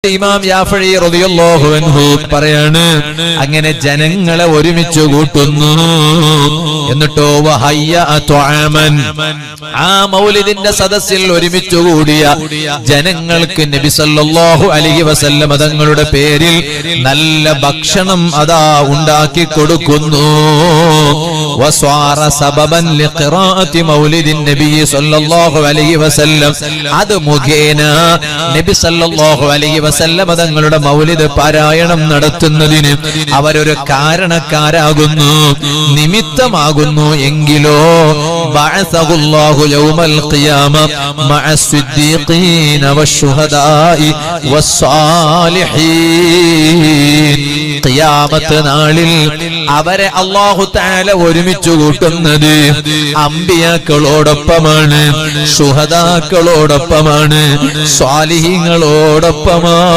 ഇമാം യാഫഈ റളിയല്ലാഹു അൻഹു പറയാണ്, അങ്ങനെ ജനങ്ങളെ ഒരുമിച്ച് കൂട്ടുന്നു. എന്നിട്ടോ വഹയ്യഅതുആമൻ, ആ മൗലിദിന്റെ സദസ്സിൽ ഒരുമിച്ച് കൂടിയ ജനങ്ങൾക്ക് നബി സല്ലല്ലാഹു അലൈഹി വസല്ലം തങ്ങളുടെ പേരിൽ നല്ല ഭക്ഷണം അതാ ഉണ്ടാക്കി കൊടുക്കുന്നു. വസ്വാറ സബബൻ ലിഖിറാഅത്തി മൗലിദിൻ നബി സല്ലല്ലാഹു അലൈഹി വസല്ലം, അത് മുഖേന നബി സല്ലല്ലാഹു അലൈഹി വസല്ലം തങ്ങളുടെ മൗലിദ് പാരായണം നടത്തുന്നതിന് അവരൊരു കാരണക്കാരാകുന്നു, നിമിത്തമാകുന്നു. എങ്കിലോ ബഅസഹുല്ലാഹു യൗമൽ ഖിയാമ മഅസ്സിദ്ദീഖീന വശുഹദാഇ വസ്സാലിഹീൻ, ഖിയാമത്ത് നാളിൽ അവരെ അല്ലാഹു തആല ഒരുമിച്ച് കൂട്ടുന്നത് അമ്പിയാക്കളോടൊപ്പമാണ്, ശുഹദാക്കളോടൊപ്പമാണ്, സ്വാലിഹീങ്ങളോടൊപ്പമാണ്.